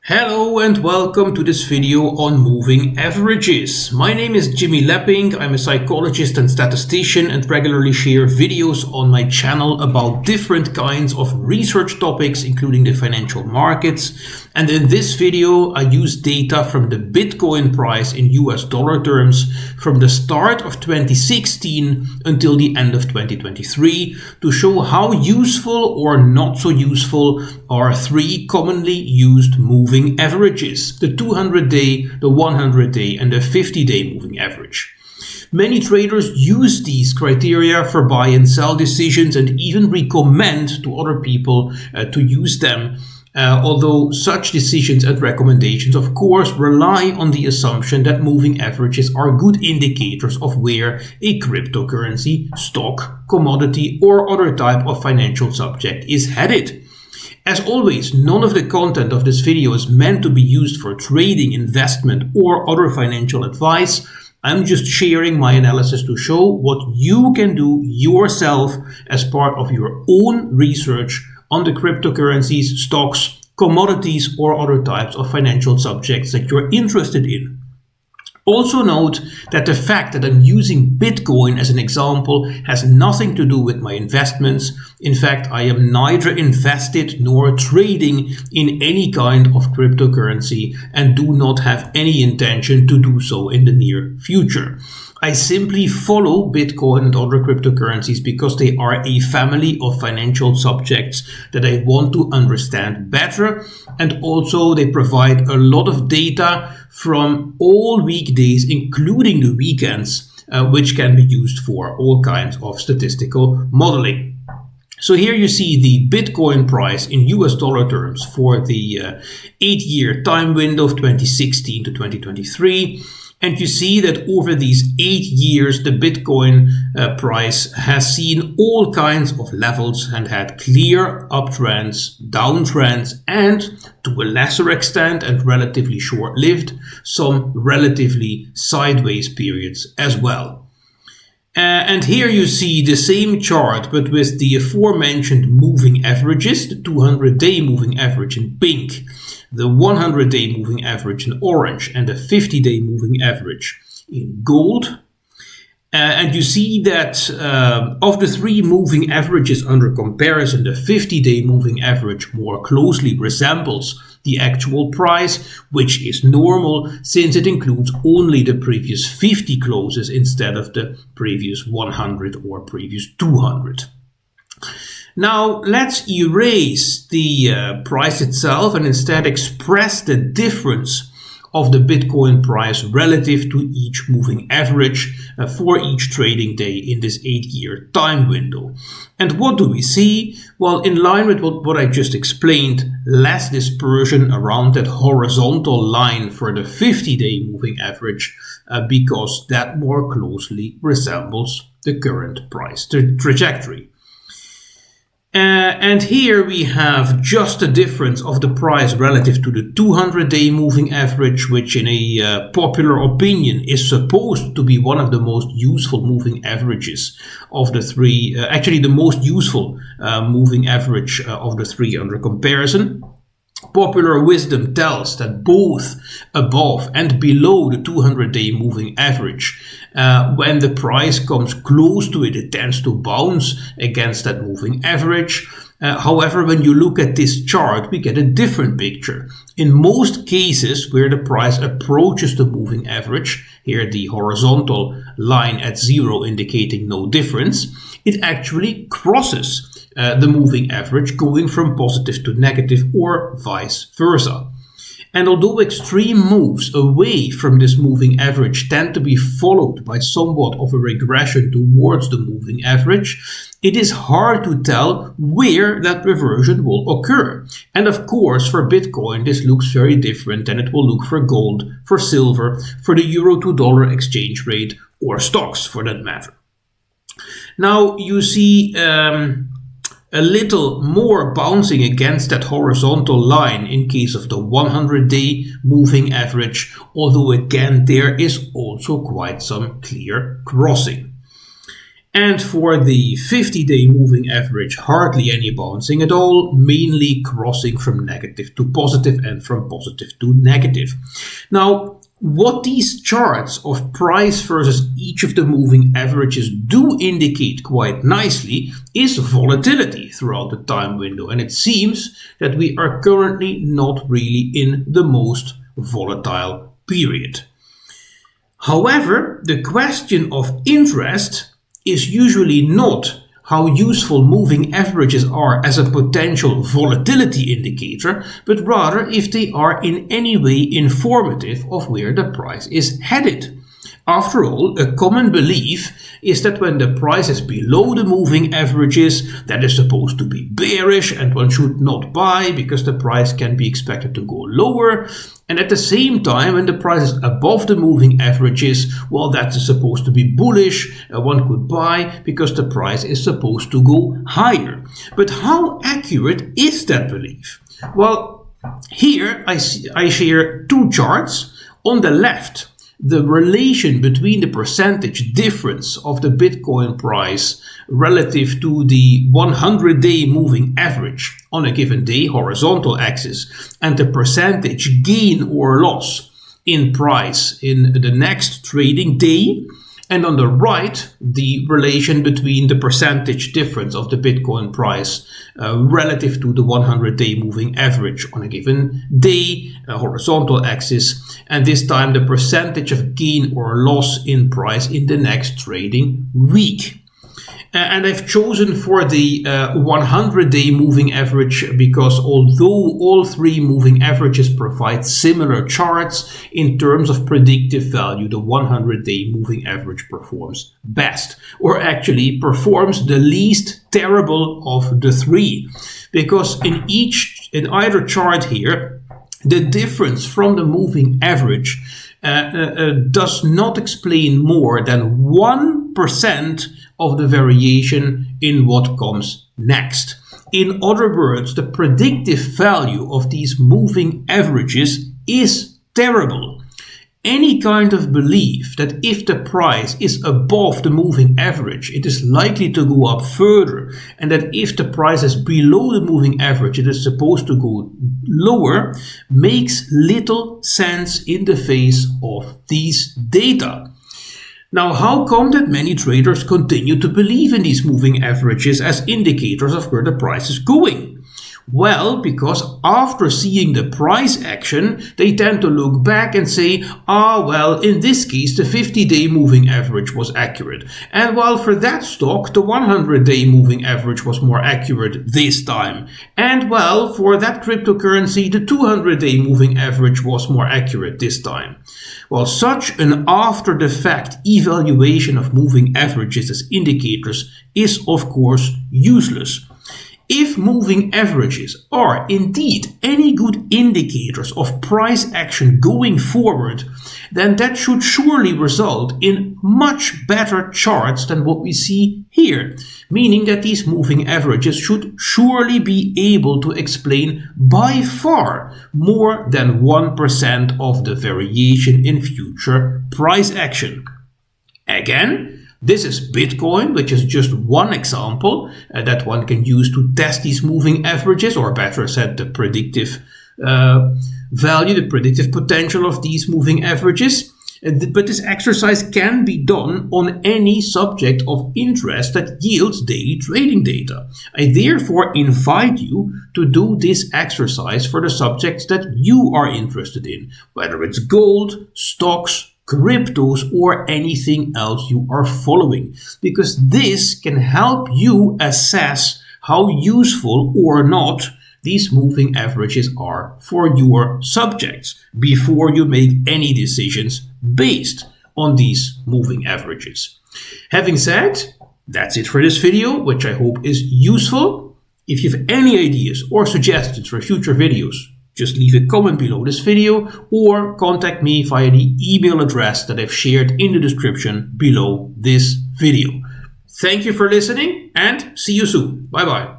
Hello and welcome to this video on moving averages. My name is Jimmy Lapping. I'm a psychologist and statistician and regularly share videos on my channel about different kinds of research topics, including the financial markets. And in this video, I use data from the Bitcoin price in US dollar terms from the start of 2016 until the end of 2023 to show how useful or not so useful are three commonly used moving averages: the 200-day, the 100-day, and the 50-day moving average. Many traders use these criteria for buy and sell decisions and even recommend to other people to use them. Although such decisions and recommendations, of course, rely on the assumption that moving averages are good indicators of where a cryptocurrency, stock, commodity, or other type of financial subject is headed. As always, none of the content of this video is meant to be used for trading, investment, or other financial advice. I'm just sharing my analysis to show what you can do yourself as part of your own research on the cryptocurrencies, stocks, commodities, or other types of financial subjects that you're interested in. Also note that the fact that I'm using Bitcoin as an example has nothing to do with my investments. In fact, I am neither invested nor trading in any kind of cryptocurrency and do not have any intention to do so in the near future. I simply follow Bitcoin and other cryptocurrencies because they are a family of financial subjects that I want to understand better, and also they provide a lot of data from all weekdays, including the weekends, which can be used for all kinds of statistical modeling. So here you see the Bitcoin price in US dollar terms for the 8-year time window of 2016 to 2023. And you see that over these 8 years, the Bitcoin price has seen all kinds of levels and had clear uptrends, downtrends, and to a lesser extent and relatively short-lived, some relatively sideways periods as well. And here you see the same chart, but with the aforementioned moving averages, the 200-day moving average in pink, the 100-day moving average in orange, and the 50-day moving average in gold. And you see that of the three moving averages under comparison, the 50-day moving average more closely resembles the actual price, which is normal since it includes only the previous 50 closes instead of the previous 100 or previous 200. Now let's erase the price itself and instead express the difference of the Bitcoin price relative to each moving average for each trading day in this 8-year time window. And what do we see? Well, in line with what I just explained, less dispersion around that horizontal line for the 50-day moving average because that more closely resembles the current price trajectory. And here we have just the difference of the price relative to the 200-day moving average, which in a popular opinion is supposed to be one of the most useful moving averages of the three, actually the most useful moving average of the three under comparison. Popular wisdom tells that both above and below the 200-day moving average, when the price comes close to it, it tends to bounce against that moving average. However, when you look at this chart, we get a different picture. In most cases where the price approaches the moving average, here the horizontal line at 0 indicating no difference, it actually crosses the moving average, going from positive to negative or vice versa. And although extreme moves away from this moving average tend to be followed by somewhat of a regression towards the moving average, it is hard to tell where that reversion will occur. And of course, for Bitcoin, this looks very different than it will look for gold, for silver, for the euro to dollar exchange rate, or stocks for that matter. Now you see a little more bouncing against that horizontal line in case of the 100-day moving average, although again there is also quite some clear crossing. And for the 50-day moving average, hardly any bouncing at all, mainly crossing from negative to positive and from positive to negative. Now, what these charts of price versus each of the moving averages do indicate quite nicely is volatility throughout the time window. And it seems that we are currently not really in the most volatile period. However, the question of interest is usually not how useful moving averages are as a potential volatility indicator, but rather if they are in any way informative of where the price is headed. After all, a common belief is that when the price is below the moving averages, that is supposed to be bearish and one should not buy because the price can be expected to go lower. And at the same time, when the price is above the moving averages, well, that is supposed to be bullish. One could buy because the price is supposed to go higher. But how accurate is that belief? Well, here I share two charts. On the left, the relation between the percentage difference of the Bitcoin price relative to the 100-day moving average on a given day, horizontal axis, and the percentage gain or loss in price in the next trading day. And on the right, the relation between the percentage difference of the Bitcoin price relative to the 100-day moving average on a given day, horizontal axis, and this time the percentage of gain or loss in price in the next trading week. And I've chosen for the 100-day moving average because although all three moving averages provide similar charts in terms of predictive value, the 100-day moving average performs best, or actually performs the least terrible of the three. Because in either chart here, the difference from the moving average does not explain more than 1% of the variation in what comes next. In other words, the predictive value of these moving averages is terrible. Any kind of belief that if the price is above the moving average, it is likely to go up further, and that if the price is below the moving average, it is supposed to go lower, makes little sense in the face of these data. Now, how come that many traders continue to believe in these moving averages as indicators of where the price is going? Well, because after seeing the price action, they tend to look back and say, well, in this case, the 50-day moving average was accurate. And while for that stock, the 100-day moving average was more accurate this time. And well, for that cryptocurrency, the 200-day moving average was more accurate this time. Well, such an after-the-fact evaluation of moving averages as indicators is, of course, useless. If moving averages are indeed any good indicators of price action going forward, then that should surely result in much better charts than what we see here, meaning that these moving averages should surely be able to explain by far more than 1% of the variation in future price action. Again, this is Bitcoin, which is just one example that one can use to test these moving averages, or better said, the predictive value, the predictive potential of these moving averages. But this exercise can be done on any subject of interest that yields daily trading data. I therefore invite you to do this exercise for the subjects that you are interested in, whether it's gold, stocks, cryptos, or anything else you are following, because this can help you assess how useful or not these moving averages are for your subjects before you make any decisions based on these moving averages. Having said, that's it for this video, which I hope is useful. If you have any ideas or suggestions for future videos, just leave a comment below this video or contact me via the email address that I've shared in the description below this video. Thank you for listening and see you soon. Bye bye.